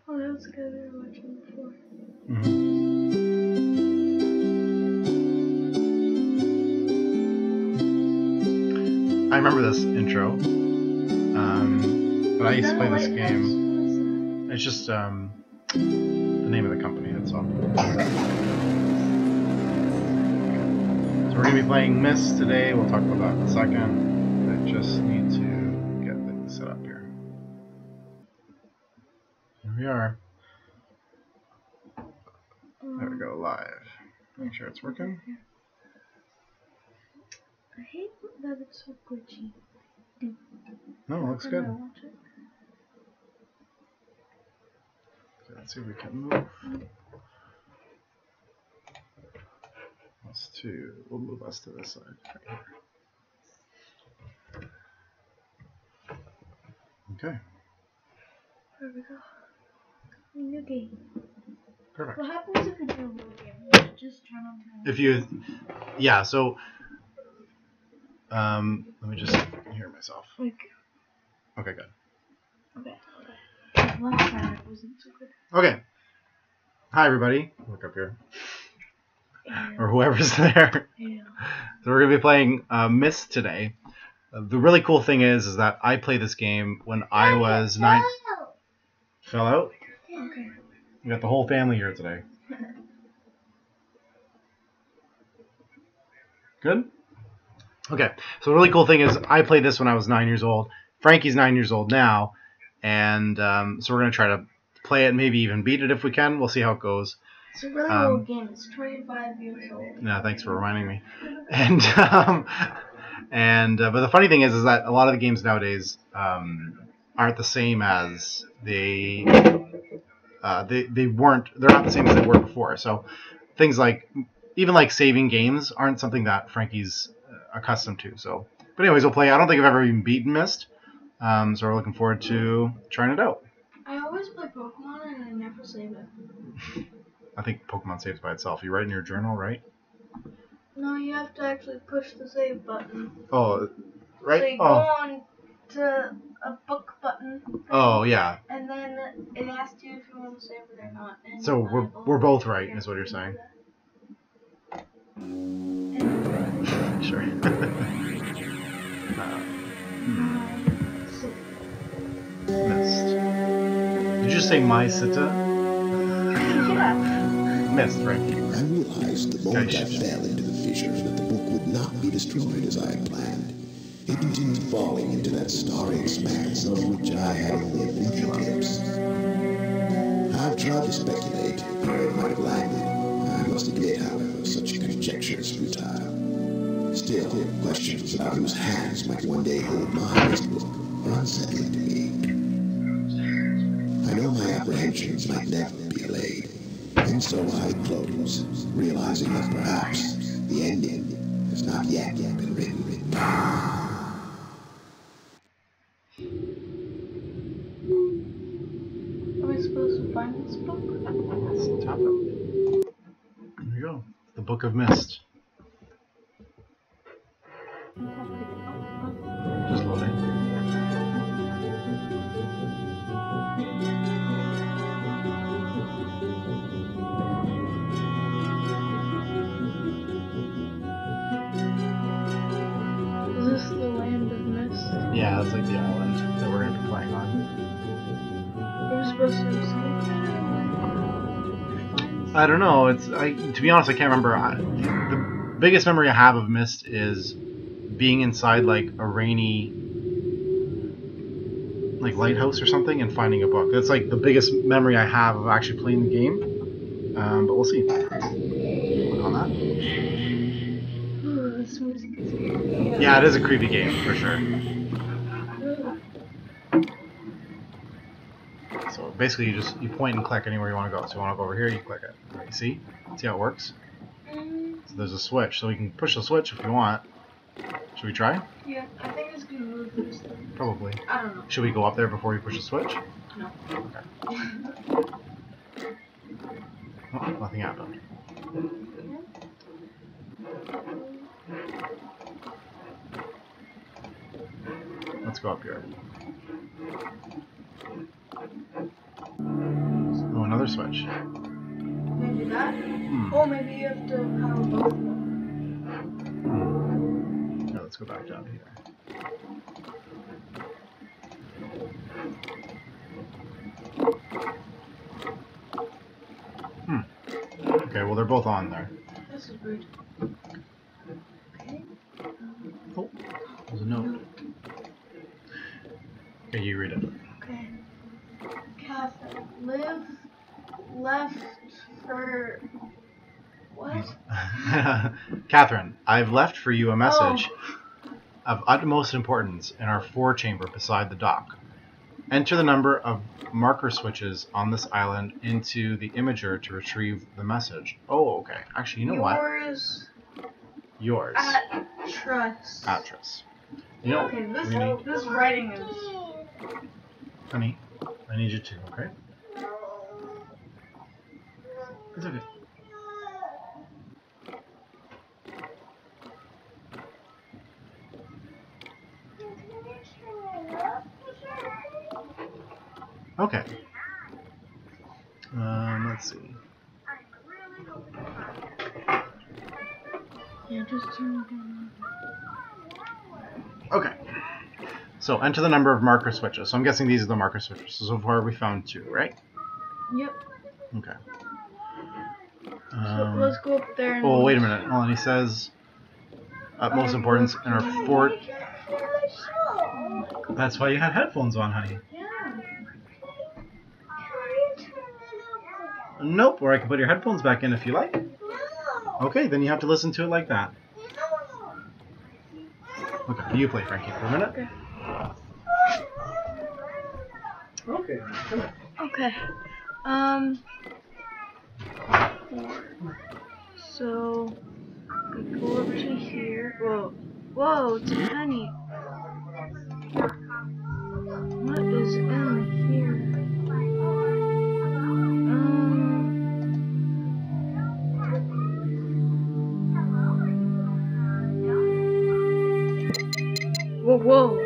Oh, that was good. We were watching before. I remember this intro, but I used to play this game. It's just the name of the company, that's all. So we're going to be playing Myst today. We'll talk about that in a second. I just need to get things set up here. Here we are. There we go, live. Make sure it's working. I hate that it's so glitchy. No, it looks good. Okay, let's see if we can move. We'll move us to this side right here. Okay. There we go. New game. Perfect. What happens if we do a new game? Just turn on the... If you, yeah, so, let me just hear myself. Like... Okay, good. Okay. Last time it wasn't so good. Okay. Hi, everybody. Look up here. Or whoever's there. Yeah. So we're going to be playing Myst today. The really cool thing is that I played this game when I was 9. Fell out? Okay. We got the whole family here today. Good? Okay. So the really cool thing is I played this when I was 9 years old. Frankie's 9 years old now. And so we're going to try to play it and maybe even beat it if we can. We'll see how it goes. It's a really old game. It's 25 years old. Yeah, thanks for reminding me. And but the funny thing is that a lot of the games nowadays aren't the same as they weren't. They're not the same as they were before. So things like even like saving games aren't something that Frankie's accustomed to. So, but anyways, we'll play. I don't think I've ever even beaten Myst. So we're looking forward to trying it out. I always play Pokemon and I never save it. I think Pokemon saves by itself. You write in your journal, right? No, you have to actually push the save button. Oh, right? So you go on to a book button. Oh, yeah. And then it asks you if you want to save it or not. And so we're both right, is what you're saying. Sure. Myst. Did you say my Sita? Yeah. Myst, right? I realized the moment I fell into the fissure that the book would not be destroyed as I had planned. It continued falling into that starry expanse of which I had only a few glimpse. I've tried to speculate where it might have landed. I must admit, however, such conjecture is futile. Still, questions about whose hands might one day hold my Myst book are unsettling to me. I know my apprehensions might never be allayed. And so I close, realizing that perhaps the ending has not yet been written. Are we supposed to find this book? Let's tap it. There we go. The Book of Myst. Just loading. Is this the land of Myst? Yeah, that's like the island that we're going to be playing on. Are we supposed to escape it? I don't know. To be honest, I can't remember. The biggest memory I have of Myst is being inside like a rainy lighthouse or something and finding a book. That's like the biggest memory I have of actually playing the game. But we'll see. Click on that. Ooh, this music is creepy. Yeah, it is a creepy game for sure. So basically, you point and click anywhere you want to go. So you want to go over here, you click it. Right, see how it works? So there's a switch, so we can push the switch if you want. Should we try? Yeah, I think it's gonna move this thing. Probably. I don't know. Should we go up there before we push the switch? No. Okay. Oh, nothing happened. Let's go up here. another switch. Maybe that? Oh, maybe you have to power both of them. Now let's go back down here. Okay, well they're both on there. This is weird. Okay. Oh, there's a note. Okay, you read it. Okay. Catherine, live left for what? Catherine, I've left for you a message of utmost importance in our four-chamber beside the dock. Enter the number of marker switches on this island into the imager to retrieve the message. Oh, okay. Actually, you know what? Yours. Attrus. Attrus. You know, okay, this writing is... Honey, I need you to, okay? It's okay. Okay. Let's see. Yeah, just Okay. So enter the number of marker switches. So I'm guessing these are the marker switches. So far we found 2, right? Yep. Okay. So let's go up there and... Oh, wait a minute. Hold on. He says utmost importance in our fort. That's why you had headphones on, honey. Yeah. Nope, or I can put your headphones back in if you like. No. Okay, then you have to listen to it like that. Okay, you play Frankie for a minute. Okay. Okay, come on. Okay. So we go up to here. Whoa, it's a penny. What is in here? Whoa.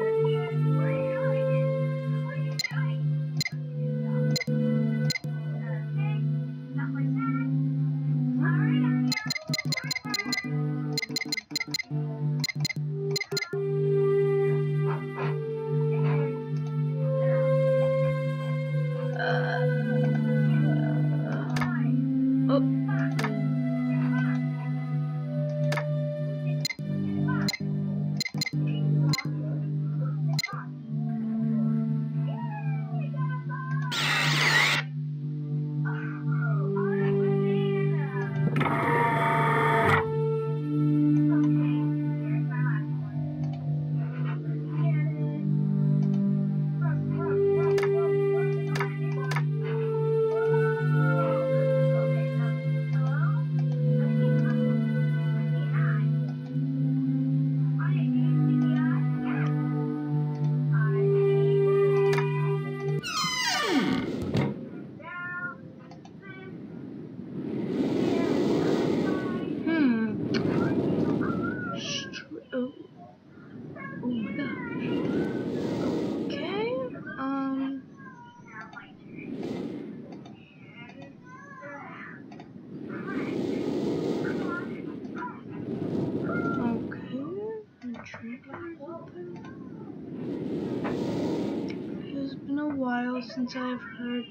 It's been a while since I've heard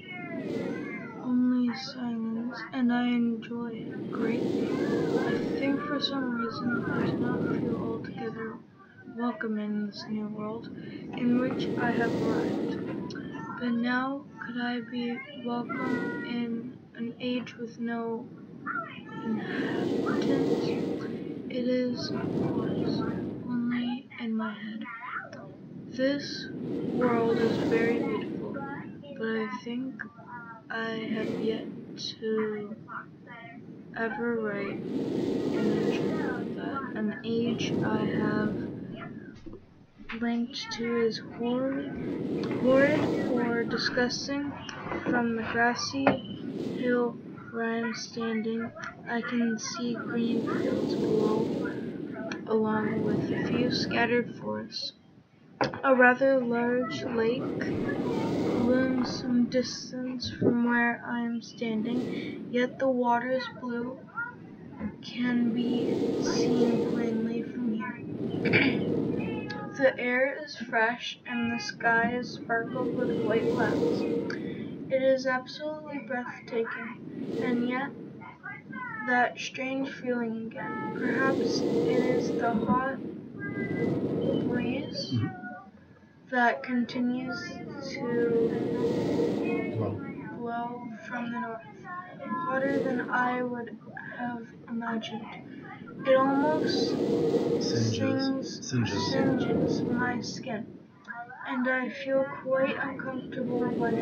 only silence, and I enjoy it greatly. I think for some reason I do not feel altogether welcome in this new world in which I have arrived. But now could I be welcome in an age with no inhabitants? It is, of course, only in my head. This world is very beautiful, but I think I have yet to ever write an entry of that. An age I have linked to is horrid or disgusting. From the grassy hill where I am standing, I can see green fields below, along with a few scattered forests. A rather large lake looms some distance from where I am standing, yet the water's blue can be seen plainly from here. The air is fresh and the sky is sparkled with white clouds. It is absolutely breathtaking, and yet that strange feeling again. Perhaps it is the hot breeze that continues to blow from the north, hotter than I would have imagined. It almost singes my skin, and I feel quite uncomfortable when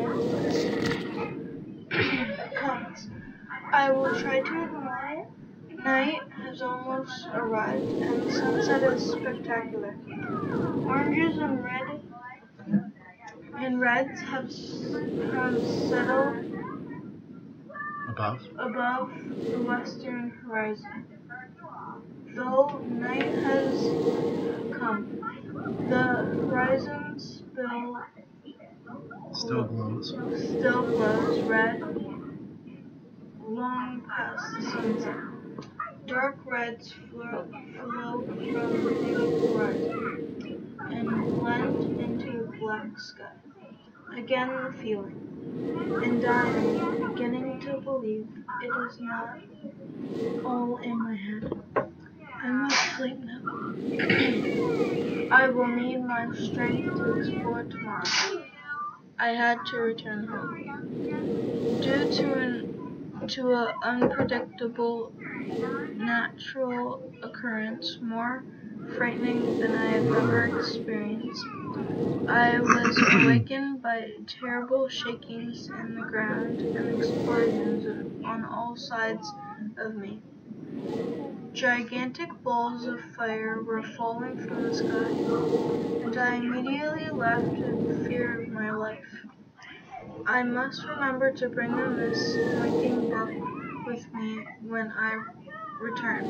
it comes. I will try to ignore it. Night has almost arrived, and the sunset is spectacular. Oranges and reds have settled above the western horizon. Though night has come, the horizon still glows red long past the sunset. Dark reds flow from the horizon and blend into the black sky. Again the feeling, and I am beginning to believe it is not all in my head. I must sleep now. I will need my strength to explore tomorrow. I had to return home. Due to an unpredictable natural occurrence more frightening than I have ever experienced, I was awakened by terrible shakings in the ground and explosions on all sides of me. Gigantic balls of fire were falling from the sky, and I immediately left in fear of my life. I must remember to bring the Myst book with me when I return,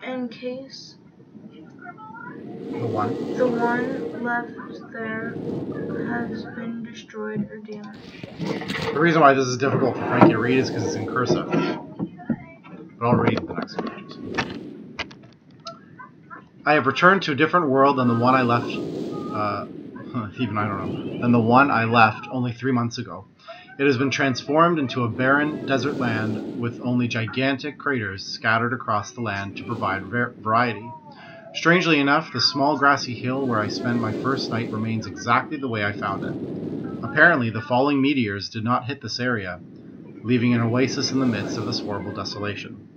in case the one left there has been destroyed or damaged. The reason why this is difficult for Frankie to read is because it's in cursive. But I'll read the next pages. I have returned to a different world than the one I left, than the one I left only 3 months ago. It has been transformed into a barren desert land with only gigantic craters scattered across the land to provide variety. Strangely enough, the small grassy hill where I spent my first night remains exactly the way I found it. Apparently, the falling meteors did not hit this area, leaving an oasis in the midst of this horrible desolation.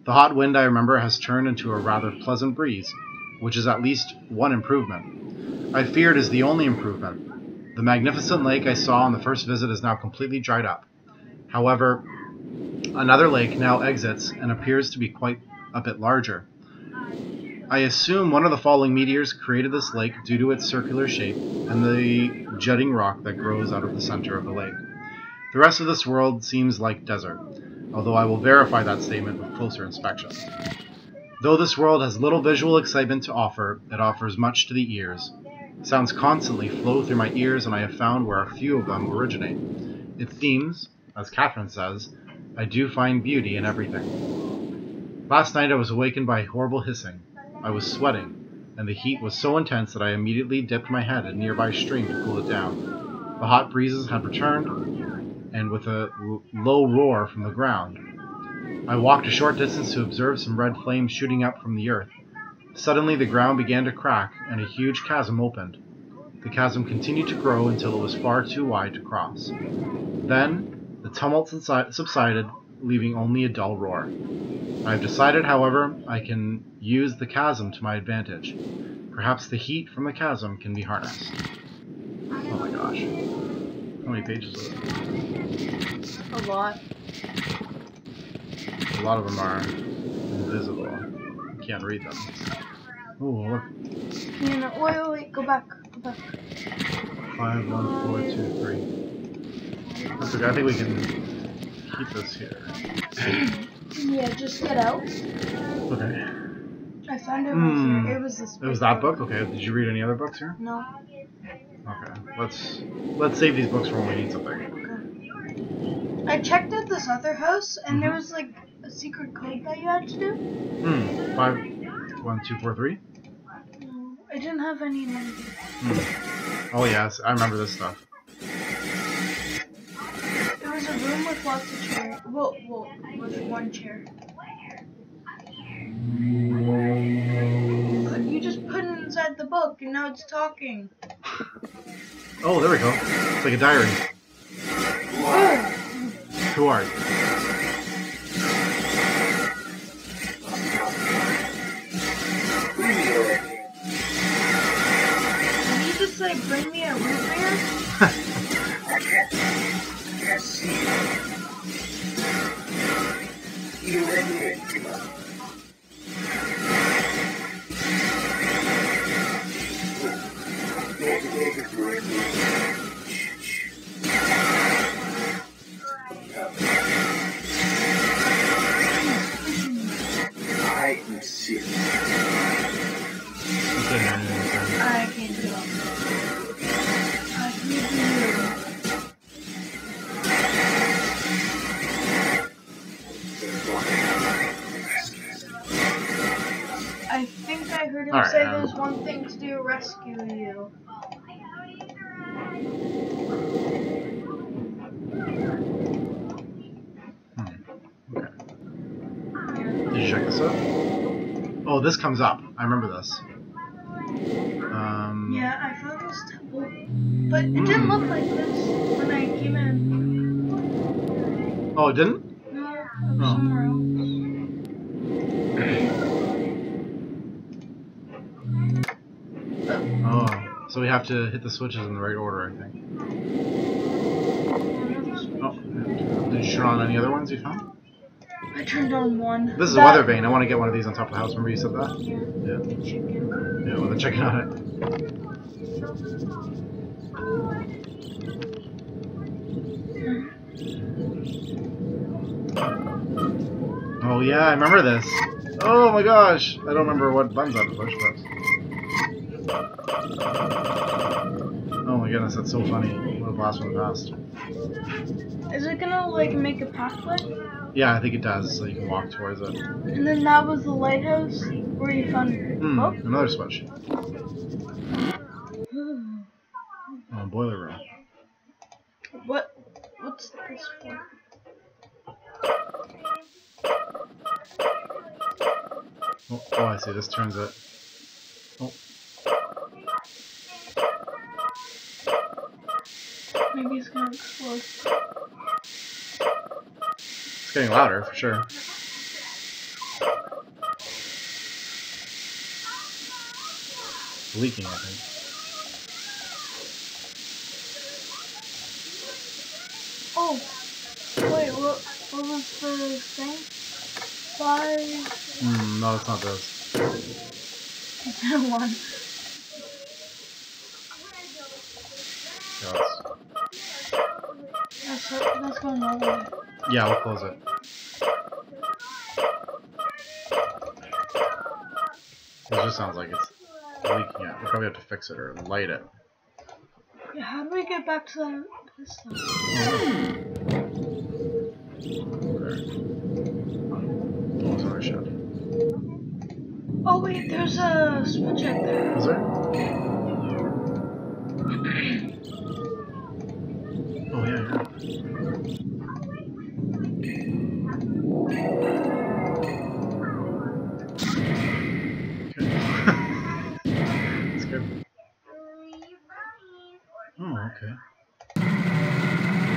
The hot wind, I remember, has turned into a rather pleasant breeze, which is at least one improvement. I fear it is the only improvement. The magnificent lake I saw on the first visit is now completely dried up. However, another lake now exits and appears to be quite a bit larger. I assume one of the falling meteors created this lake due to its circular shape and the jutting rock that grows out of the center of the lake. The rest of this world seems like desert, although I will verify that statement with closer inspection. Though this world has little visual excitement to offer, it offers much to the ears. Sounds constantly flow through my ears, and I have found where a few of them originate. It seems, as Catherine says, I do find beauty in everything. Last night I was awakened by horrible hissing. I was sweating, and the heat was so intense that I immediately dipped my head in a nearby stream to cool it down. The hot breezes had returned, and with a low roar from the ground. I walked a short distance to observe some red flames shooting up from the earth. Suddenly the ground began to crack, and a huge chasm opened. The chasm continued to grow until it was far too wide to cross. Then the tumult subsided, leaving only a dull roar. I have decided, however, I can use the chasm to my advantage. Perhaps the heat from the chasm can be harnessed. Oh my gosh. How many pages is it? A lot. A lot of them are invisible. You can't read them. Oh, look. Wait, go back. 5, 1, 4, 2, 3. That's okay. I think we can keep this here. Yeah, just get out. Okay. I found it right here. It was this book. It was that book? Okay. Did you read any other books here? No. Okay. Let's save these books for when we need something. Okay. I checked out this other house, and there was like a secret code that you had to do. 5, 1, 2, 4, 3. No, I didn't have any numbers. Oh yes, I remember this stuff. There was a room with lots of chairs. Well, with one chair. You just put it inside the book, and now it's talking. Oh, there we go. It's like a diary. Too hard. Can you just like bring me a root beer? I can see it. I can't do it. I can't do it. I think I heard him say there's one thing to do, rescue you. Did you check this out? Oh, this comes up. I remember this. Yeah, I found this temple, but it didn't look like this when I came in. Oh, it didn't? No, it was somewhere else. Oh, so we have to hit the switches in the right order, I think. Oh, did you turn on any other ones you found? I turned on one. This is a weather vane. I want to get one of these on top of the house. Remember you said that? Yeah. Yeah. Chicken. Yeah, with a chicken on it. Oh yeah, I remember this. Oh my gosh! I don't remember what buttons I have to push, but... Oh my goodness, that's so funny. What a blast from the past. Is it gonna like make a pathway? Yeah, I think it does, so you can walk towards it. And then that was the lighthouse where you found the book? Another switch. Oh, boiler room. What's this for? Oh, I see. This turns it. Oh. Maybe it's gonna explode. It's getting louder, for sure. It's leaking, I think. Oh, wait, what was the thing? 5... No, it's not this. One. That's going all the way. Yeah, we'll close it. It just sounds like it's leaking out. We'll probably have to fix it or light it. Yeah, how do we get back to this stuff? There. Oh, sorry, shit. Oh wait, there's a switch out there. Is there? Oh yeah, yeah. That's good. Oh, okay.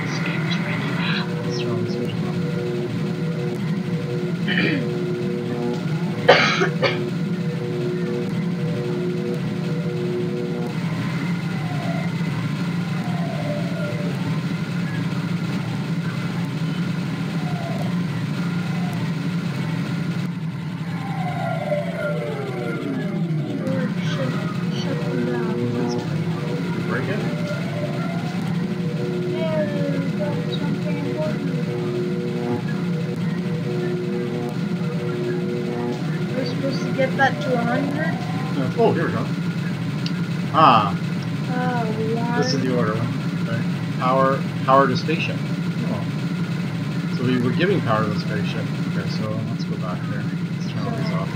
Escape's ready now. Let's throw on the switch now. Shut them down. Break it? Yeah, that's something important. We're supposed to get that to 100? Oh, here we go. Ah. Oh, wow. This is the order one. Okay. Power to spaceship. Oh. So we were giving power to the spaceship. Okay, so let's go back there. Let's turn all these off.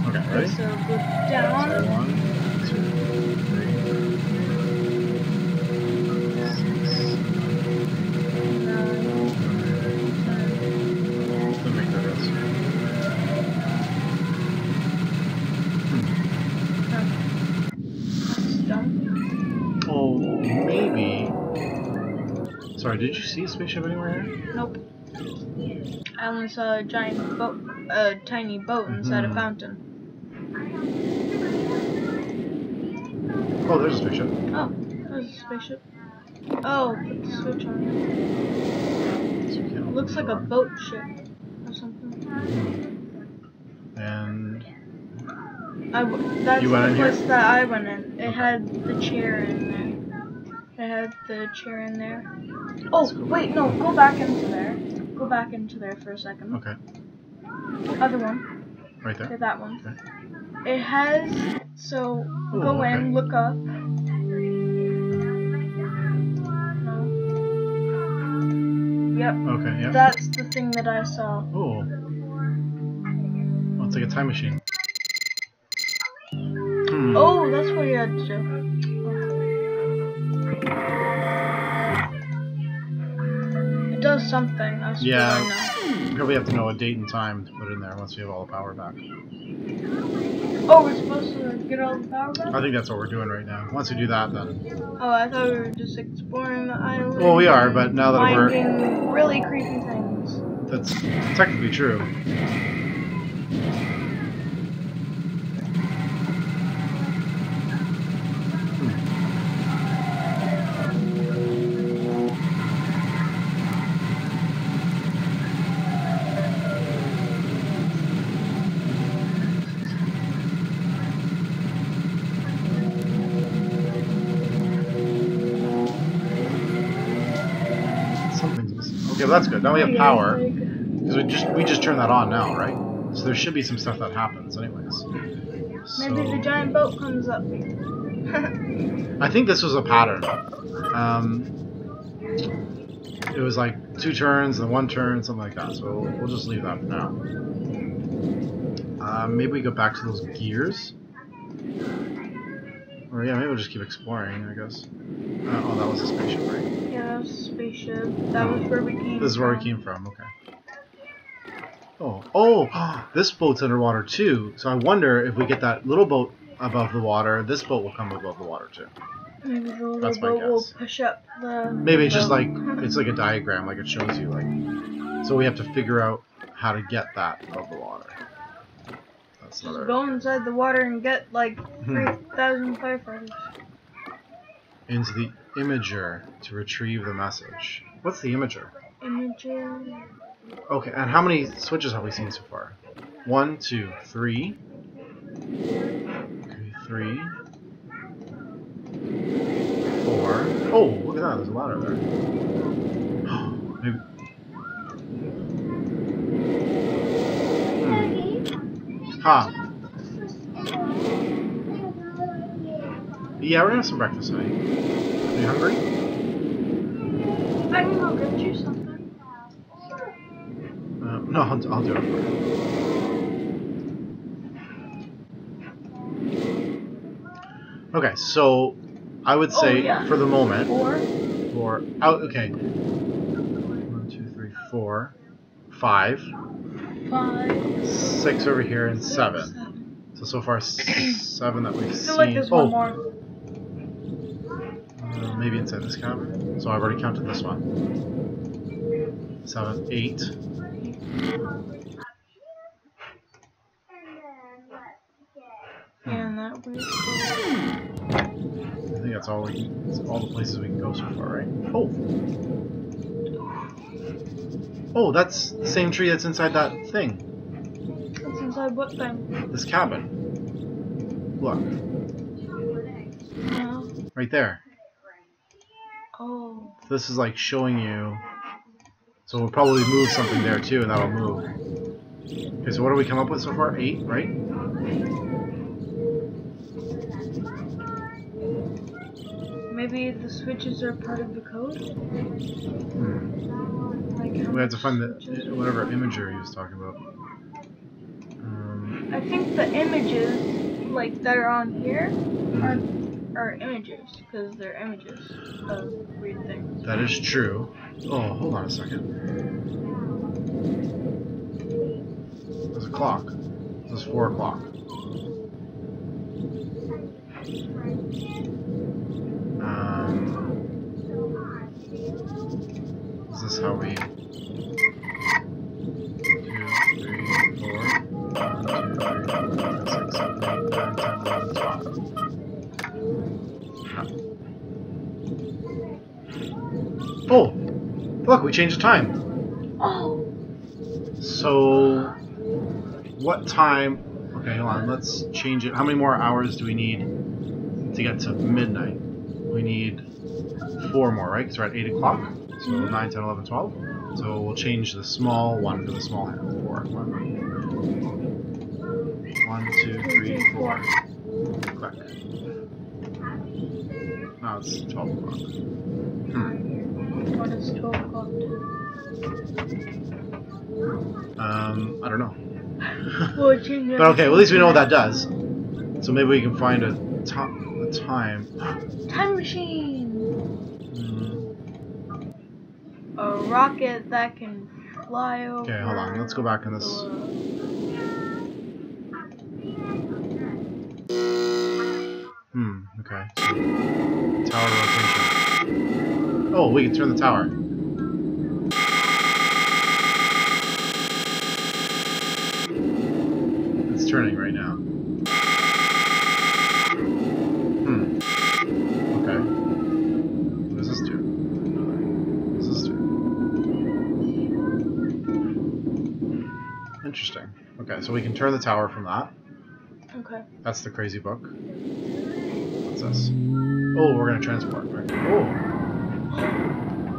Okay, ready? So go down. So 1, 2, 3, 6, 7, 8. Let me make that rest. Done. Oh, maybe. Sorry, did you see a spaceship anywhere here? Nope. I only saw a giant boat, a tiny boat inside a fountain. Oh, there's a spaceship. Oh, there's a spaceship. Oh, put the switch on. It looks like a boat ship or something. And that's you went the in place here? that I went in. It Okay. had the chair in there. It had the chair in there. Oh, wait, no, go back into there. Go back into there for a second. Okay. Other one. Right there? Okay, that one. Okay. It has, so Ooh, go okay. in, look up. No. Yep. Okay, yeah. That's the thing that I saw. Oh. Oh, it's like a time machine. Oh, that's what you had to do. It does something, that's what I know. We probably have to know a date and time to put in there once we have all the power back. Oh, we're supposed to get all the power back? I think that's what we're doing right now. Once we do that, then... Oh, I thought we were just exploring the island. Well, we are, but now that finding really creepy things. That's technically true. Okay, well that's good. Now we have power. Because we just turned that on now, right? So there should be some stuff that happens anyways. Maybe the giant boat comes up. I think this was a pattern. It was like 2 turns and 1 turn, something like that. So we'll just leave that for now. Maybe we go back to those gears. Or yeah, maybe we'll just keep exploring, I guess. Oh, that was a spaceship, right? Yeah, that was a spaceship. That was where we came from. This is where we came from, okay. Oh, this boat's underwater too. So I wonder if we get that little boat above the water, this boat will come above the water too. Maybe the little That's my boat will guess. push up the... Maybe it's just like, it's like a diagram, like it shows you, like. So we have to figure out how to get that above the water. That's another... Go inside the water and get like 3,000 firefighters. Into the imager to retrieve the message. What's the imager? Imager... Okay, and how many switches have we seen so far? 1, 2, 3. Okay, 3. 4. Oh, look at that, there's a ladder there. Maybe... Ha! Yeah, we're gonna have some breakfast, honey. Are you hungry? I can go get you something. No, I'll do it for you. Okay, so I would say for the moment, okay. 1, 2, 3, 4, 5, 6 over here, and 7. So far 7 that we've I feel seen. like there's one more. Maybe inside this cabin. So I've already counted this one. 7, 8. And that weird. I think that's all that's all the places we can go so far, right? Oh, that's the same tree that's inside that thing. That's inside what thing? This cabin. Look. Yeah. Right there. Oh. This is like showing you. So we'll probably move something there too, and that'll move. Okay, so what do we come up with so far? 8, right? maybe the switches are part of the code? Like how We have to much find the switches? whatever imager he was talking about. I think the images, like that are on here, are images because they're images of weird things. That is true. Oh, hold on a second. There's a clock. It's 4 o'clock. Is this how we... 2, 3, 4, 1, 2, 3, 4, 5, 6, 7, 8, 9, 10, 11, 12. Oh! Look, we changed the time! Oh! So... What time... Okay, hold on, let's change it. How many more hours do we need to get to midnight? We need 4 more, right? Because we're at 8 o'clock. So 9, 10, 11, 12. So we'll change the small one for the small hand. 4. 1, 2, 3, 4. Click. Now it's 12 o'clock. What is 12 o'clock do? I don't know. We'll change it. But okay, well, at least we know what that does. So maybe we can find a time. Time machine! A rocket that can fly over. Okay, hold on. Let's go back in this. Okay. Tower rotation. Oh, we can turn the tower. It's turning right now. Okay. What does this do? What does this do? Interesting. Okay, so we can turn the tower from that. Okay. That's the crazy book. What's this? Oh, we're gonna transport. Right? Oh.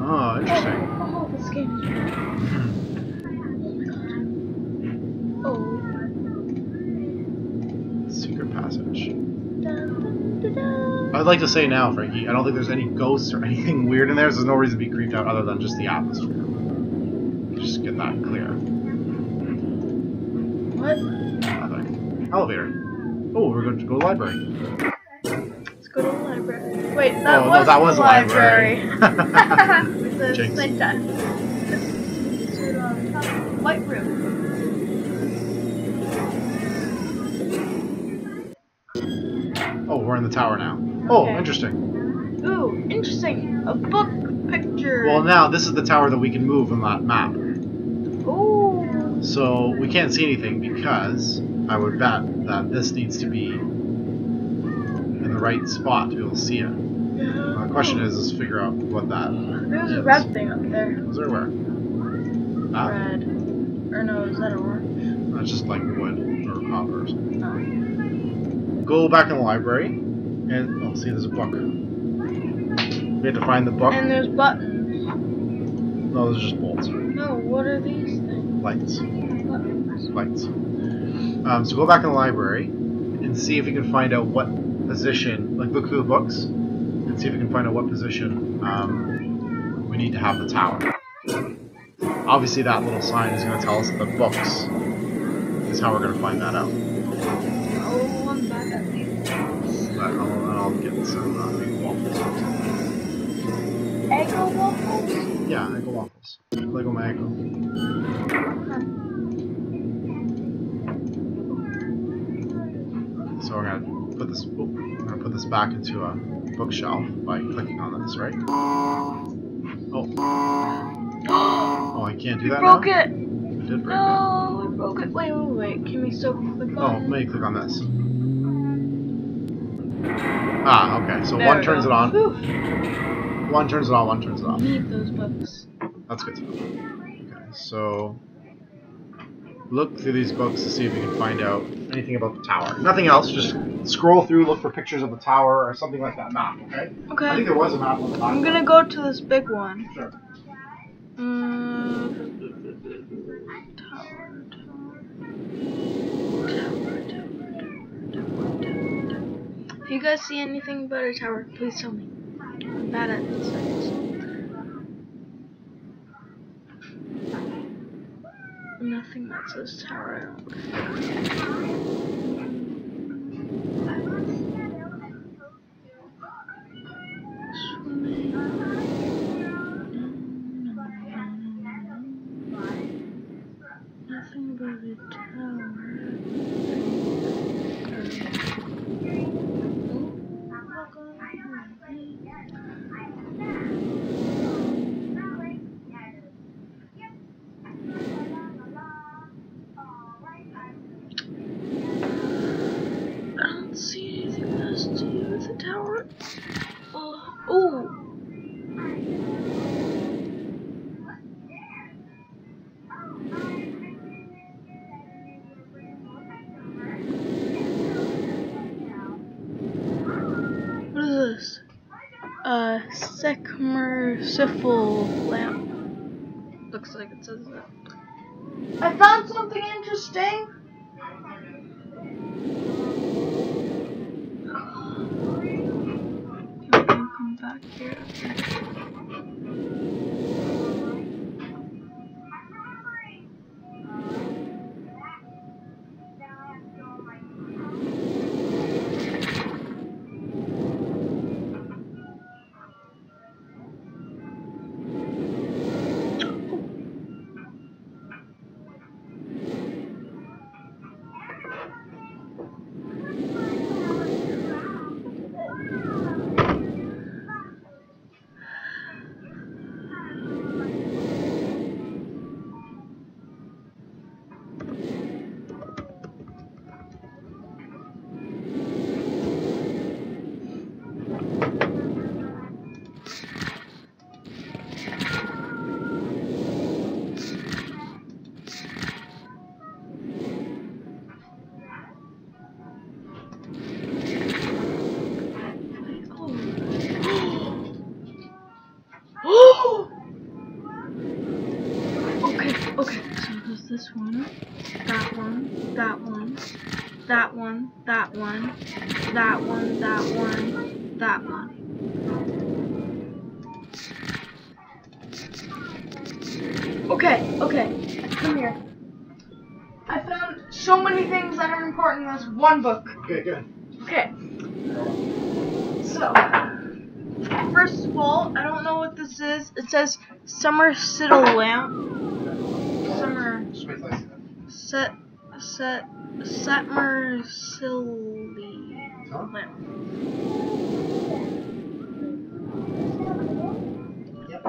Oh, interesting. Oh, this game is weird. Oh my god. Oh. Secret passage. Dun, dun, dun. I'd like to say now, Frankie, I don't think there's any ghosts or anything weird in there, so there's no reason to be creeped out other than just the atmosphere. Just get that clear. What? Nothing. Elevator. Oh, we're going to go to the library. Let's go to the library. Wait, that Oh, was no, that was the a library. It's the Jinx. same time. White room. Oh, we're in the tower now. Oh, Okay. interesting. Ooh, interesting. A book picture. Well, now this is the tower that we can move on that map. Ooh. So we can't see anything because I would bet that this needs to be in the right spot to be able to see it. The question is figure out what that There's is. a red thing up there. Is there where? Ah, Red. Or no, is that orange? that's just like wood or copper or something. No. Go back in the library and oh, see, there's a book. We have to find the book. And there's buttons. No, those are just bolts. No, what are these things? Lights. Buttons. Lights. So go back in the library and see if you can find out what position, like look through the books and see if you can find out what position we need to have the tower. Obviously that little sign is going to tell us that the books is how we're going to find that out. Oh, I'm back at these. But I'll get some waffles. Eggo waffles? Yeah, Eggo waffles. Lego my Eggo. So we're gonna put this. Oh, I'm gonna put this back into a bookshelf by clicking on this, right? Oh. Oh, I can't do that now? Broke it! I did break it. No, we broke it. Wait. Can we still click on Oh, it? maybe click on this. Ah, okay. So There one we turns go. it on. Whew. One turns it on, one turns it off. Need those books. That's good to know. Okay, so look through these books to see if you can find out anything about the tower. Nothing else, just scroll through, look for pictures of the tower or something like that map, okay? Okay. I think there was a map on the I'm back. gonna go to this big one. Sure. Tower. If you guys see anything about a tower, please tell me. I'm bad at insects. Nothing that says tower. Nothing but a tower. I don't see anything else to do with the tower. Oh! What is this? Submersible lamp. Looks like it says that. I found something interesting. I'll come back here. Okay, so there's this one, that one, that one, that one, that one, that one, that one, that one. Okay, come here. I found so many things that are important in this one book. Okay, good. Okay. So, first of all, I don't know what this is. It says Submersible lamp. Submersible lamp. Yep.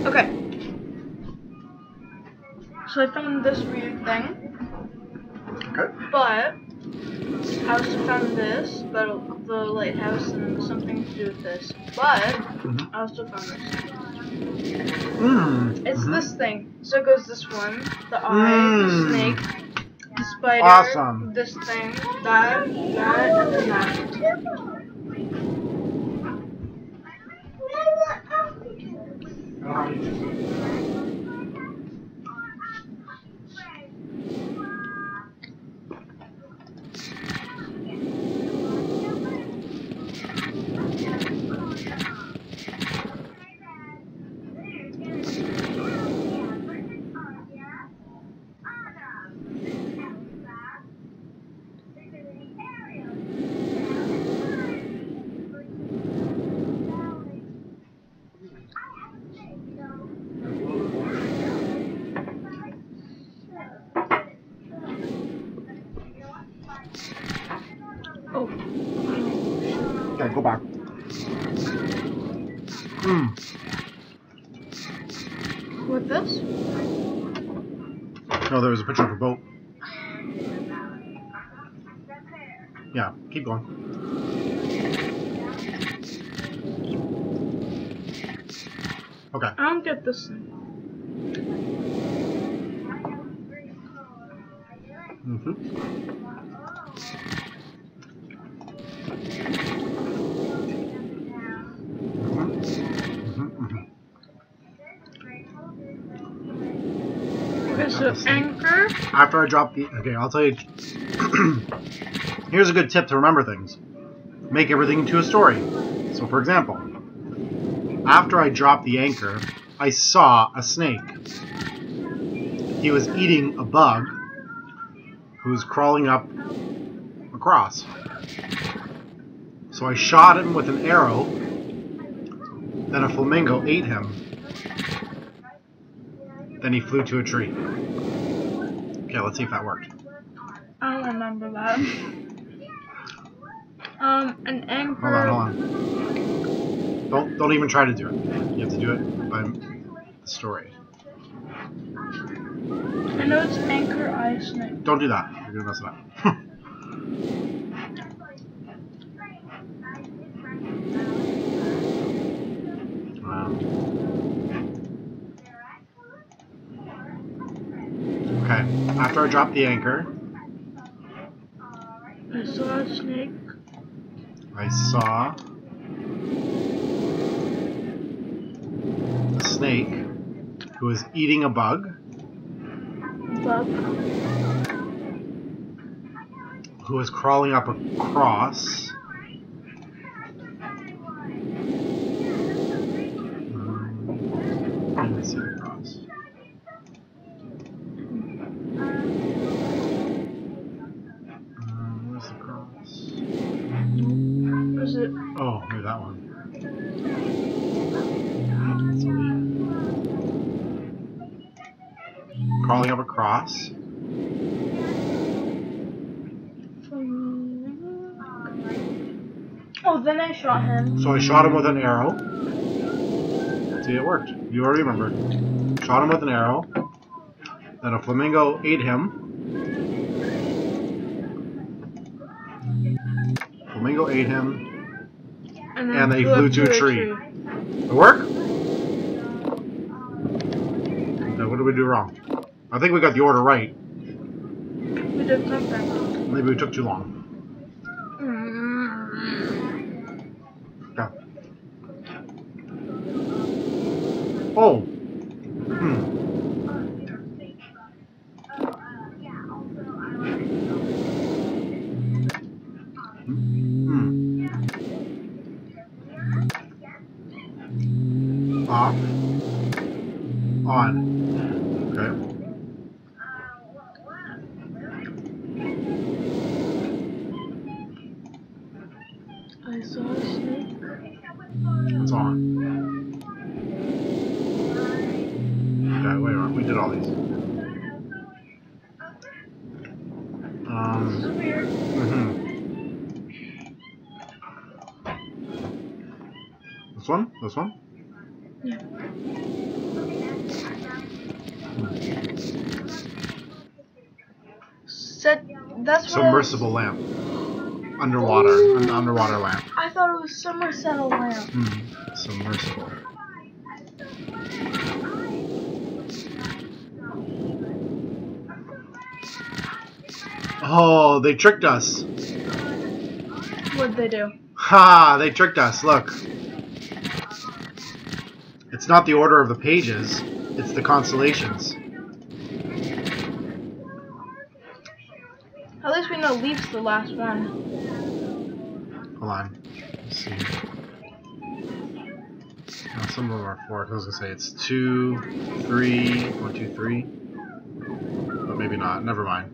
Okay. So I found this weird thing. Okay. But I also found this, the lighthouse, and something to do with this. But I also found this. It's this thing. So it goes this one, the eye, the snake, the spider, awesome. This thing, that, and then that. Oh. Okay, go back. With this? No, there was a picture of a boat. Yeah, keep going. Okay. I don't get this thing. Okay, so anchor. After I drop the... Okay, I'll tell you... Here's a good tip to remember things. make everything into a story. So, for example, after I dropped the anchor, I saw a snake. He was eating a bug who was crawling up across. So I shot him with an arrow. Then a flamingo ate him. Then he flew to a tree. Okay, let's see if that worked. I don't remember that. An anchor. Hold on. Don't even try to do it. You have to do it by the story. I know it's anchor, eye, snake. Don't do that. You're gonna mess it up. Wow. Okay. After I dropped the anchor, I saw a snake. I saw a snake who was eating a bug who was crawling up across. Let me see across. Where's the cross? Is it? Oh, maybe that one. Crawling up across. Oh, then I shot him. So I shot him with an arrow. See, it worked. You already remembered. Shot him with an arrow. Then a flamingo ate him. Flamingo ate him. And they flew to a tree. It work? Now, what did we do wrong? I think we got the order right. We did something. Maybe we took too long. Yeah. Oh. Off. On. Okay. I saw a snake. It's on. Okay, wait a minute. We did all these. This is weird. This one? This one? Yeah. That's what Submersible lamp. Underwater. An underwater lamp. I thought it was Somersettle lamp. Submersible. Oh, they tricked us. What'd they do? Ha! They tricked us. Look. It's not the order of the pages. It's the constellations. At least we know Leaf's the last one. Hold on. Let's see. No, some of them are 4. I was gonna say it's 2, 3, 1, 2, 3. But maybe not. Never mind.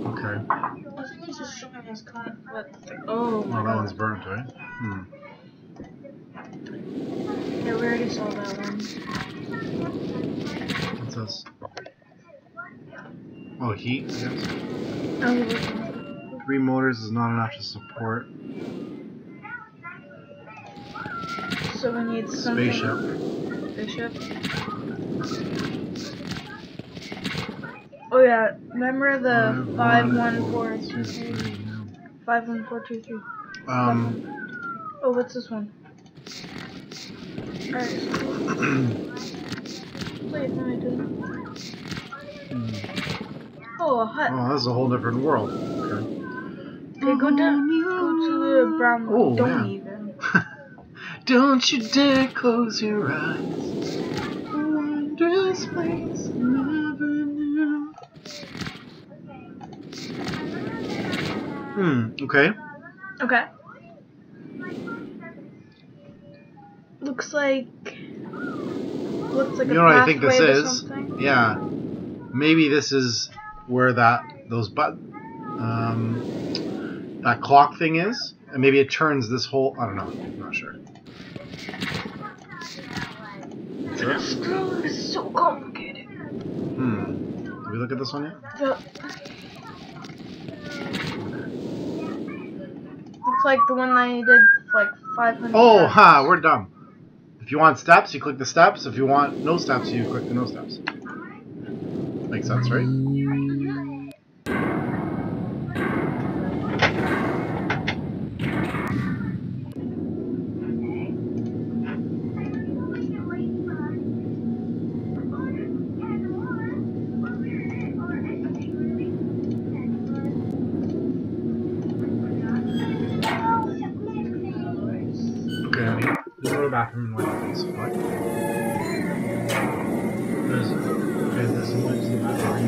Okay. I think he's just showing his conflict. Oh my Well, that god. one's burnt, right? Yeah, we already saw that one. What's this? Oh, heat, I guess. I was looking. 3 motors is not enough to support So we need something. spaceship. Oh yeah, remember the 51423? 51423. Oh, what's this one? Alright. Wait, no, I didn't. Oh, a hut. Oh, this is a whole different world. Okay. Okay, go to the brown one. Oh, Don't yeah. even. Don't you dare close your eyes. Wondrous place I never knew. Okay. Okay. Looks like You a know what I think this pathway to is? something. Yeah. Maybe this is where that clock thing is, and maybe it turns this whole. I don't know. I'm not sure. Yeah. Screw is so complicated. Did we look at this one yet? Looks like the one I did like 500 Oh, times. we're dumb. If you want steps, you click the steps. If you want no steps, you click the no steps. Makes sense, right? Okay, honey. You go to the bathroom and wipe your face, right? There's some wipes in the bathroom.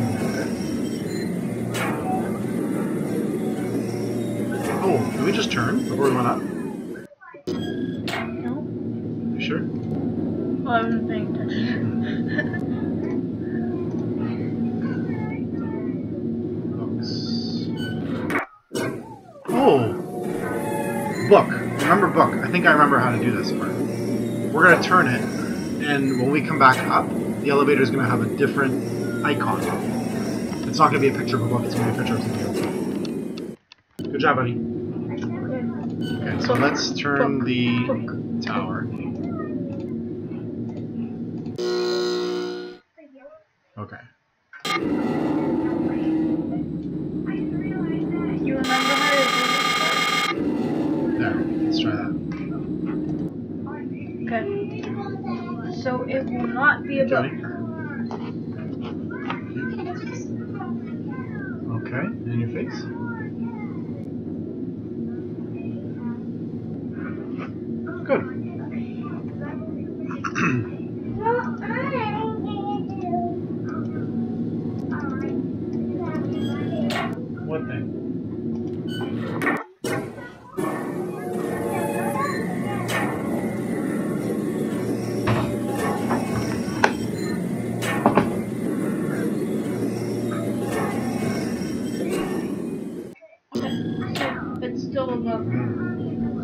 Oh, did we just turn before we went up? No? You sure? Well, I wasn't paying attention. Oh! Book. Remember book. I think I remember how to do this part. We're going to turn it, and when we come back up, the elevator is going to have a different icon. It's not going to be a picture of a book, it's going to be a picture of something else. Good job, buddy. Okay, so let's turn the tower. Okay. You remember how to do this part? There, let's try that. Okay. So it will not be a book. Okay, and your face? Good. What thing? It's still a book.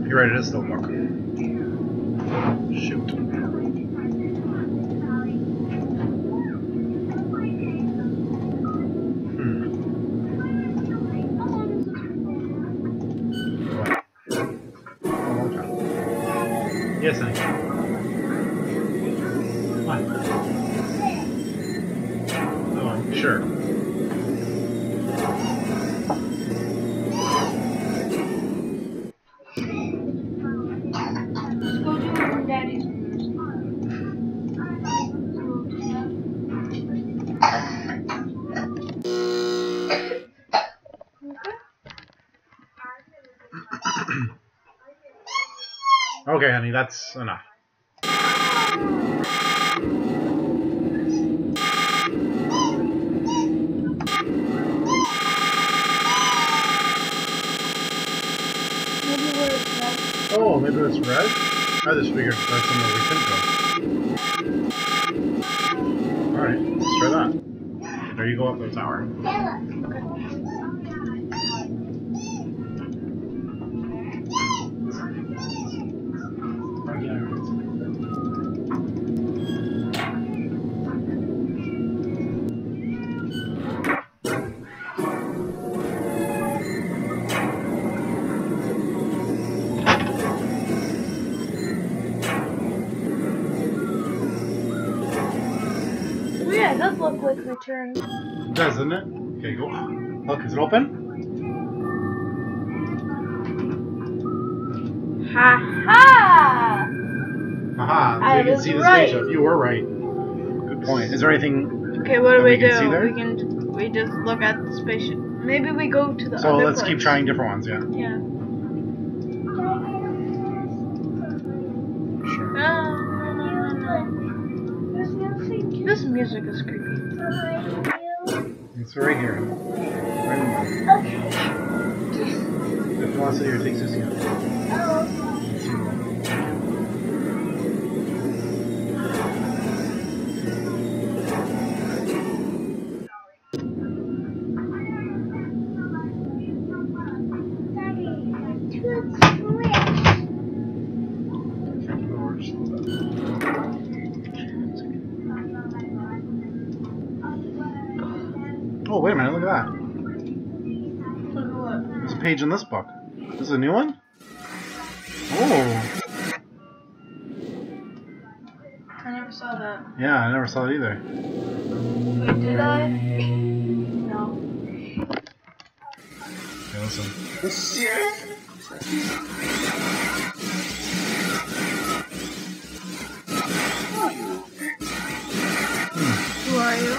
You're right, it is still a book. Shoot. Yes, honey. What? Oh, sure. Let's go do it from Daddy's room. Okay, honey, that's enough. Oh, maybe it's red? I just figured that's somewhere we couldn't go. Alright, let's try that. There you go up the tower. Oh yeah, it does look like we turned. It does, doesn't it? Okay, go. Look, is it open? Ha ha! Haha, so you can see the spaceship. You were right. Good point. Is there anything Okay, what do we do? see there? We just look at the spaceship. Maybe we go to the So other let's place. keep trying different ones, yeah. Yeah. Sure. No. This music is creepy. It's right here. Right in the middle. Okay. Oh, so here, take Susie out. Oh. Oh, wait a minute, look at that. Look at what? There's a page in this book. This is a new one? Oh. I never saw that. Yeah, I never saw it either. Wait, did I? No. Okay, listen. Who are you?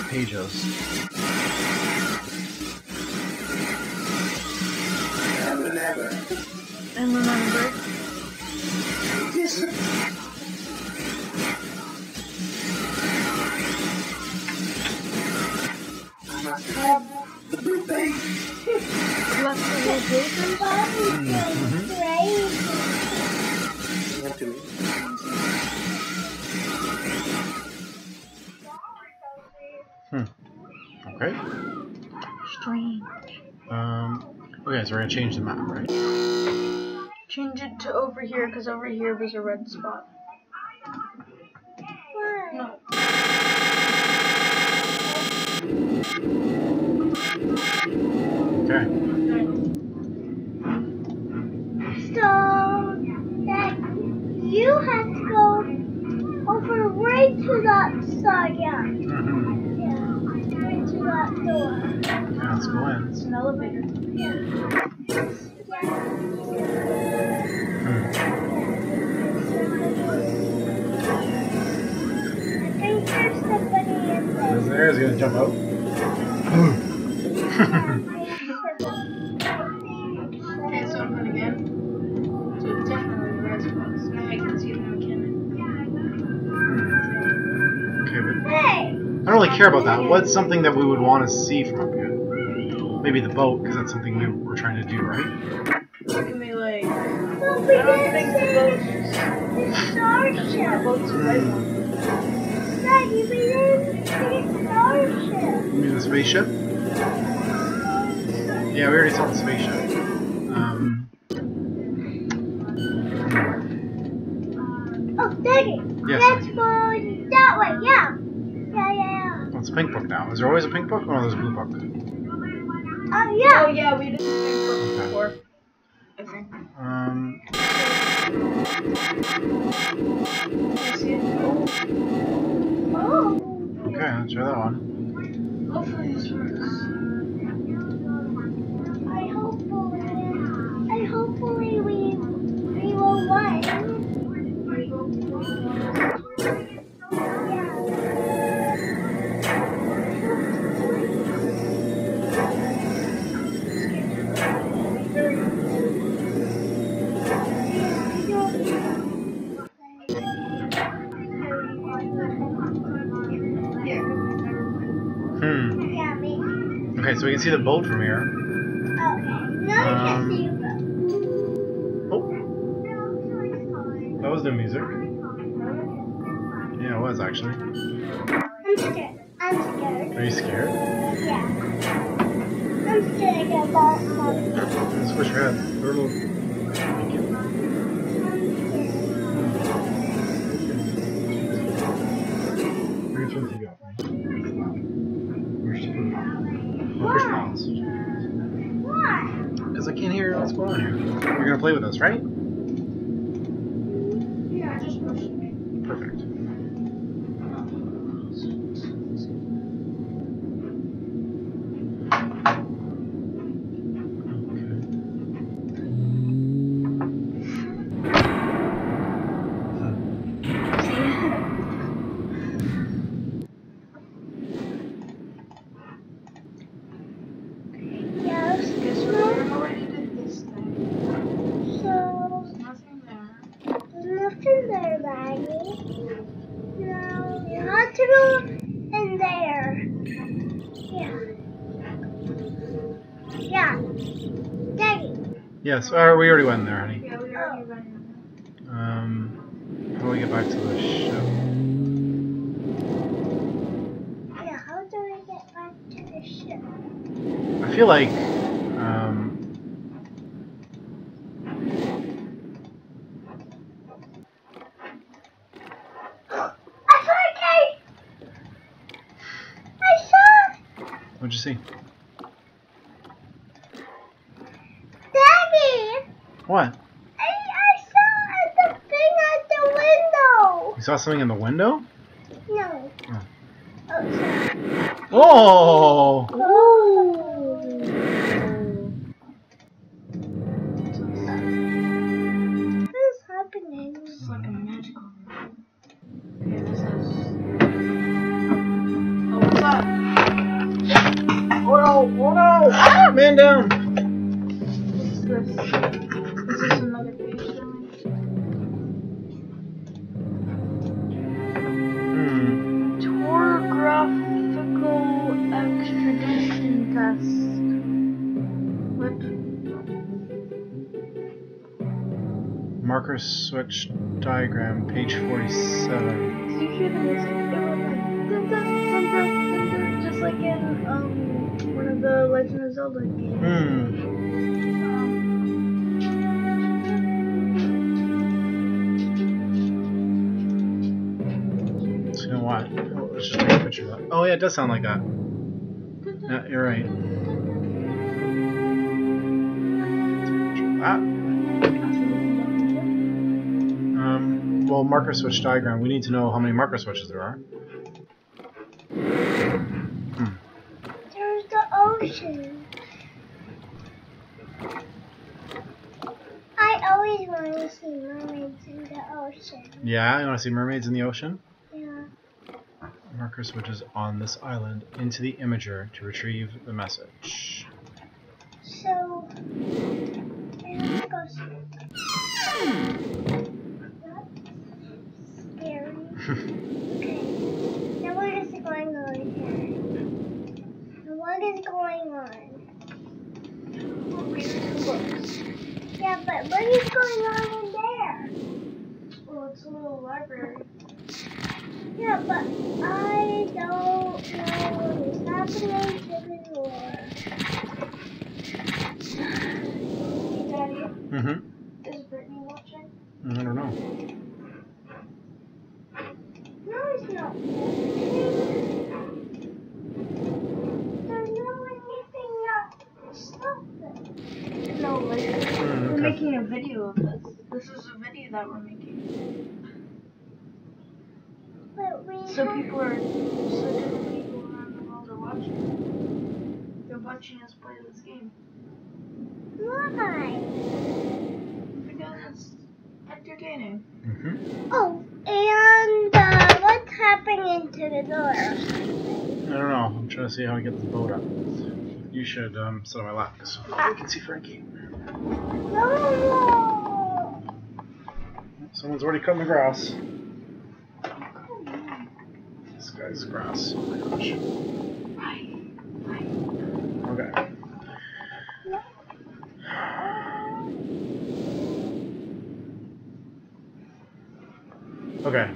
Pages. And remember. The blue page. Left the little papers? Okay. Strange. Okay, so we're gonna change the map, right? Change it to over here, because over here was a red spot. No. Okay. So that you have to go over right to that side, yeah. Mm-hmm. Yeah, right to that door. Okay, let's go in. It's an elevator. I think there's somebody in there. There is gonna jump out. Okay, so open again. So it's definitely the red spots. Now I can see them again. Okay, but Hey! I don't really care about that. What's something that we would want to see from up here? Maybe the boat, because that's something we were trying to do, right? It can be like. But I we don't didn't think the see boat's. the starship. The boat's a red one. Daddy, we didn't see the starship. You mean the spaceship? Yeah, we already saw the spaceship. Oh, Daddy, Yes, let's Daddy. go that way, yeah. Yeah. Oh, it's a pink book now. Is there always a pink book? Oh, no, there's a blue book. Oh, yeah. Oh, yeah, we did the pink book before. I think. Can you see it? Oh. Okay, let's try that one. Hopefully this works. Hopefully we will win. Yeah, me. Okay, so we can see the boat from here. Okay. Now you can see you. Oh, that was the music. Yeah, it was actually. I'm scared. Are you scared? Yeah. I'm scared about something. Squish your head. Turtle. Thank you. Where's one you got? Where's the food? Push buttons. Why? Because I can't hear what's going on here. You're gonna play with us, right? Yeah, just push it. Perfect. Yes. Guess where we are now? Yeah. Daddy. Yes, we already went in there, honey. Yeah, we already ran in How do we get back to the ship? Yeah, how do we get back to the ship? I feel like, I saw a cave! I saw what'd you see? Daddy! What? I saw the thing at the window! You saw something in the window? No. Oh. Outside. Oh! Oh! What is happening? This is like a magical room. Okay, this is. Oh, what's up? Oh no! Oh no! Ah! Man down! What's this? Is this another page then? Topographical extradition test. What? Marker switch diagram, page 47. Did you hear the music? It went like dun dun dun dun dun dun, just like in one of the Legend of Zelda games. You know what? Let's just take a picture of that. Oh yeah, it does sound like that. Yeah, you're right. Ah. Well, marker switch diagram. We need to know how many marker switches there are. There's the ocean. I always want to see mermaids in the ocean. Yeah, you want to see mermaids in the ocean? Yeah. Marker switches on this island into the imager to retrieve the message. So, let's go see. That's scary. Okay. Now what is going on here? Now what is going on? Yeah, but what is going on in there? Well, it's a little library. Yeah, but I don't know what is happening to the door. Hey, Daddy, Mm-hmm. is Brittany watching? I don't know. No, it's not. There's no anything that stopped it. No, like, we're Okay. making a video of this. This is a video that we're making. But we So different people around the world are watching. They're watching us play this game. Why? Because it's entertaining. Mm-hmm. Oh, and what's happening to the door? I don't know. I'm trying to see how I get the boat up. You should sit on my lap so we can see Frankie. No! Someone's already cutting the grass. This guy's grass. Oh my gosh. Okay. Okay.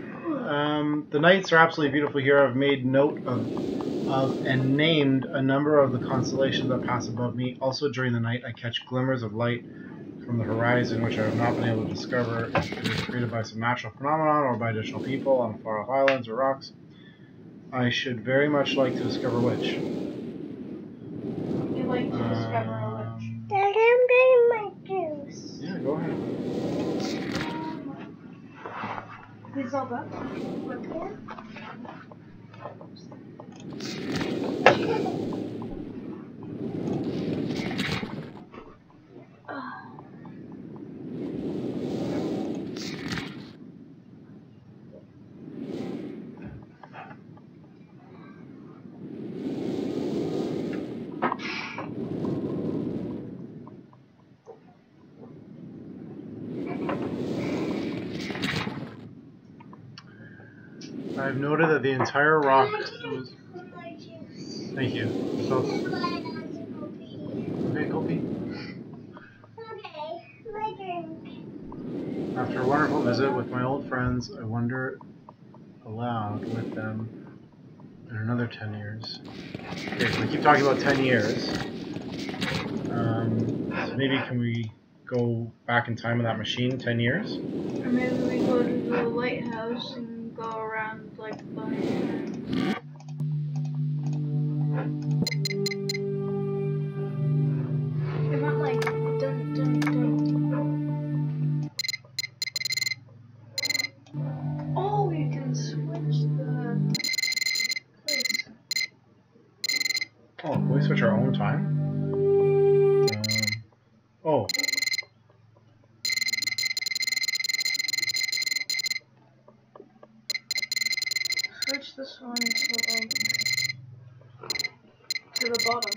The nights are absolutely beautiful here. I've made note of and named a number of the constellations that pass above me. Also during the night I catch glimmers of light from the horizon which I have not been able to discover if it is created by some natural phenomenon or by additional people on far off islands or rocks. I should very much like to discover which. You'd like to discover a witch. Dad, I'm getting my juice. Yeah, go ahead. Please all that. I've noted that the entire rock was... Thank you. So, okay, visit with my old friends. I wonder aloud with them in another 10 years. Okay, so we keep talking about 10 years. So maybe can we go back in time with that machine 10 years? Or maybe we go to the lighthouse and go around like the It went like dun dun dun. Oh, you can switch the place. Oh, can we switch our own time? Oh. Switch this one to the bottom.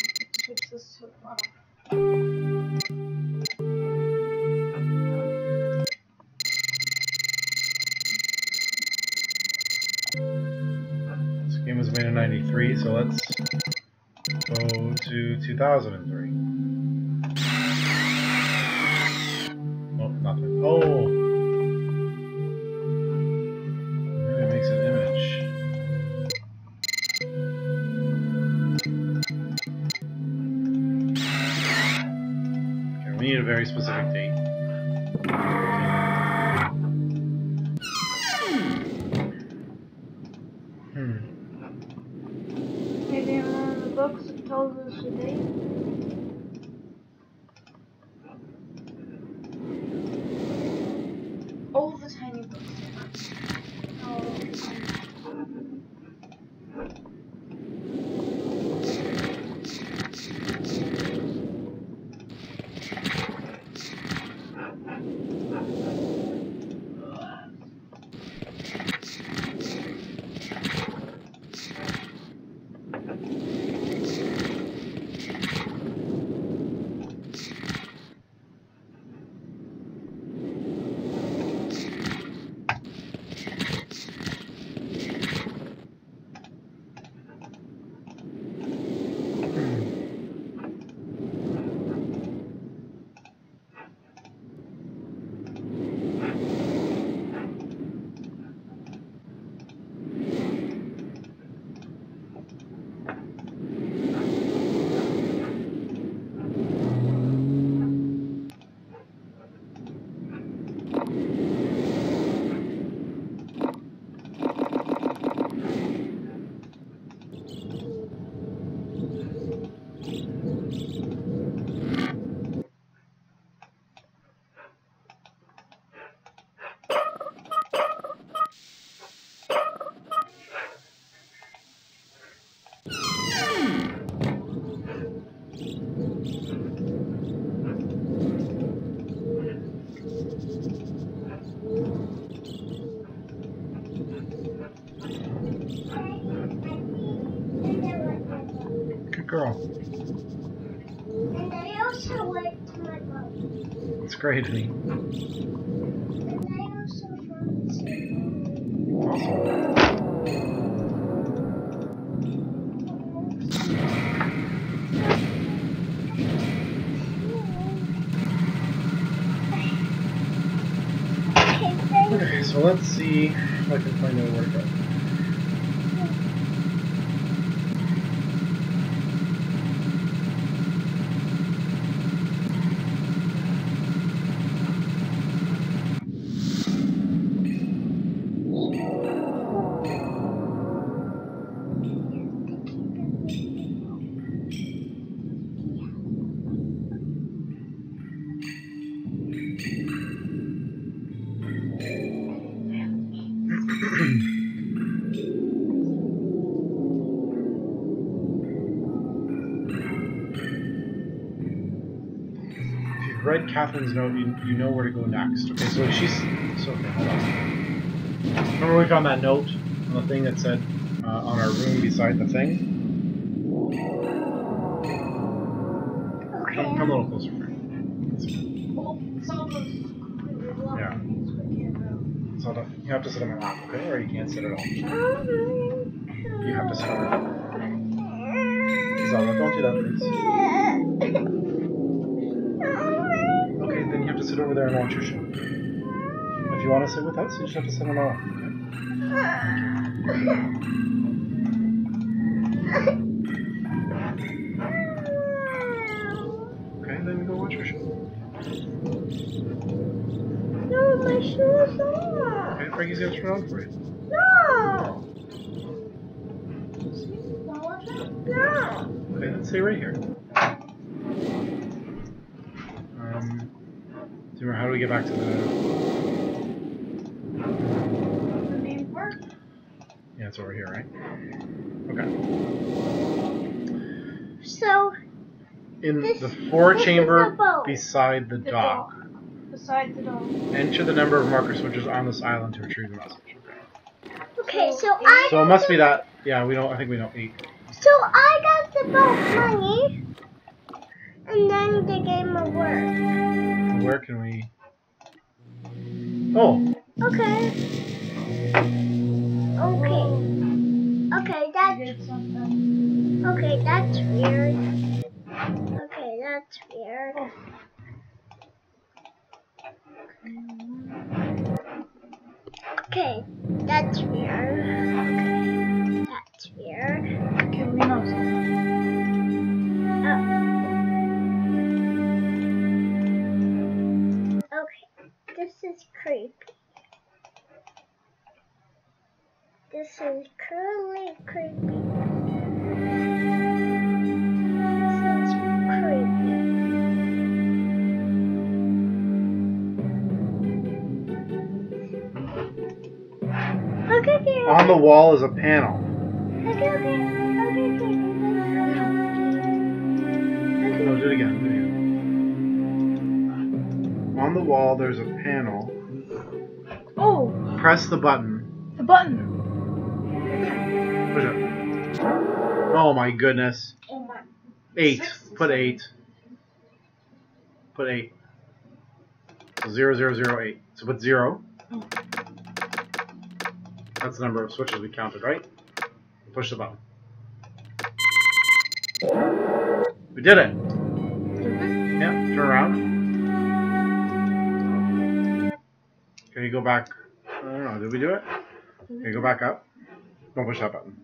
Switch this to the bottom. This game was made in 93, so let's go to 2003. Oh, nothing. Oh! Maybe it makes an image. Okay, we need a very specific date. Maybe in one of the books it tells us the date. All the tiny books. Good girl. And I also went to my boat. That's great, honey. And I also found the same. Awesome. Okay, so let's see if I can find out where to go. Read Catherine's note, you know where to go next. Okay, so okay, hold on. Remember we found that note on the thing that said on our room beside the thing? Okay. Come a little closer, Frank. Yeah. So you have to sit on my lap, okay? Or you can't sit at all. You have to sit on my lap. Zelda, don't do that, please. Okay, then you have to sit over there and watch your show. If you want to sit with us? You just have to sit on our Okay, then we go watch your show. No, my shoes off. Okay, Frankie's gonna turn it on for you. No. No. Okay, let's stay right here. Zimmer, how do we get back to the main part? Yeah, it's over here, right? Okay. So In this, the fore this chamber is a boat. beside the dock. Beside the dog. Enter the number of marker switches on this island to retrieve the message. Okay. Okay, so I So it must be that. Yeah, we don't. I think we don't eat. So I got the boat money, and then the game will work. Where can we? Oh. Okay. Okay. Okay, that's weird. Okay, that's weird. Okay, that's weird. Okay, that's weird. Okay, we know something. Okay, this is creepy. This is truly creepy. This is creepy. Okay. On the wall is a panel. Okay. No, do it again. On the wall, there's a panel. Oh! Press the button. The button! Push it. Oh my goodness. Oh my. 8. Put 8. Put 8. So 0008. So put 0. Oh. That's the number of switches we counted, right? Push the button. We did it. Yeah, turn around. Okay, go back. I don't know, did we do it? Okay, go back up. Don't push that button.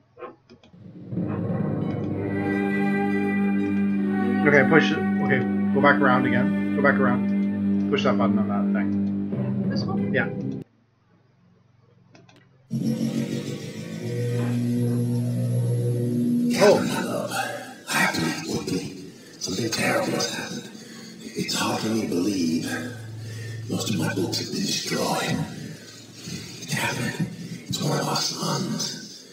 Okay, push it. Okay, go back around again. Go back around. Push that button on that thing. This one? Yeah. Oh, my love. I have to leave quickly. Something terrible has happened. It's hard for me to believe. Most of my books have been destroyed. Catherine, it's one of our sons.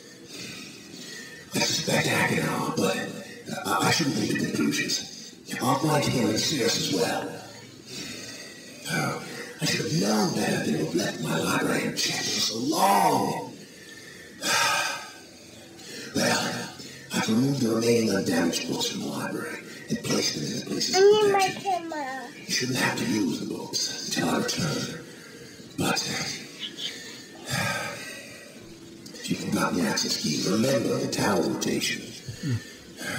I suspect Aguilar, but I shouldn't make the conclusions. I'll find him and Sears as well. Oh, I should have known better than to have left my library unchecked for so long. Well, I've removed the remaining undamaged books from the library and placed them in the places of protection. Camera. You shouldn't have to use the books until I return. But if you've forgotten the access keys, remember the tower rotation.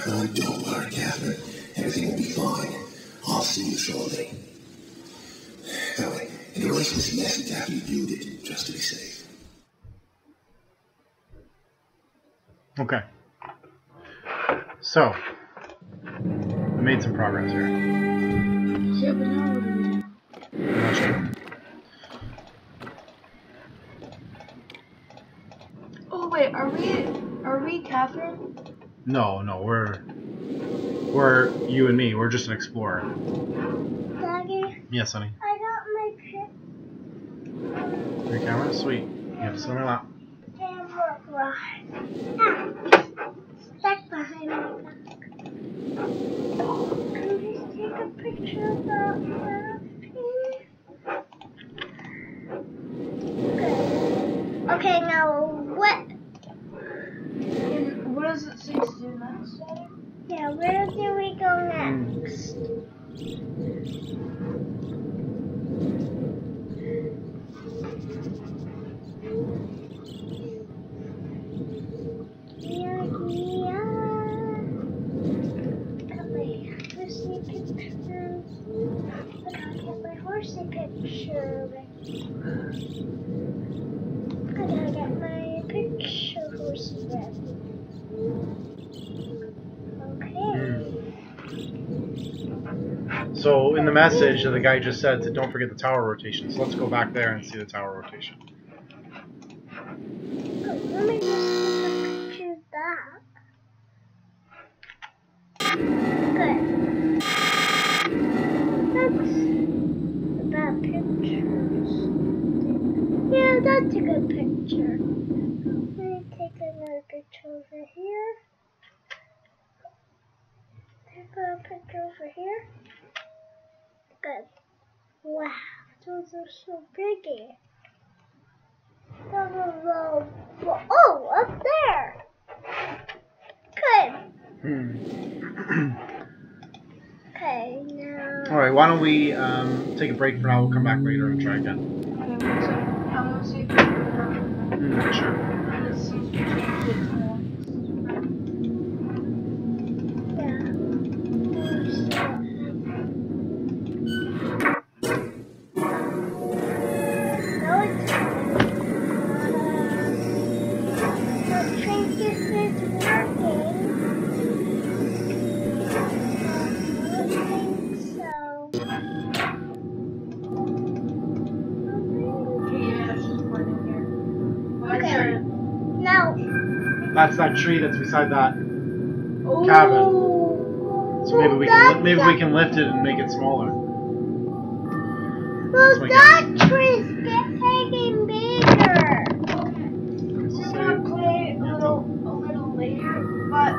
Oh, don't worry, Catherine. Everything will be fine. I'll see you shortly. Anyway, and erase this message after you viewed it, just to be safe. Okay. So, we made some progress here. Yeah, but now what do we do? I'm not sure. Oh wait, are we Catherine? No, we're you and me. We're just an explorer. Daddy, Yes, honey. I got my Your camera? Sweet. You have to sit on my lap. camera right. Stuck behind my back. Can you just take a picture of that Okay, now what? And what does it say to do next, Daddy? Yeah, where do we go next? Yeah. Okay, let's see pictures. So in the message, the guy just said to don't forget the tower rotation. So let's go back there and see the tower rotation. Let me just take a picture of that. Good. That's about pictures. Yeah, that's a good picture. Let me take another picture over here. Take a picture over here. Good. Wow, those are so pretty. Oh, up there. Good. Okay, now. All right, why don't we take a break for now? We'll come back later and try again. Okay, 1 second. I want to see if I can remember. Sure. This seems to change it more. Yeah. Now it's the trinket is working. I don't think so. Yeah, it's just pointing here. Okay. Now. That's that tree that's beside that Oh. cabin. So maybe we can lift it and make it smaller. Well, my that tree's getting bigger. We're gonna play a little later, but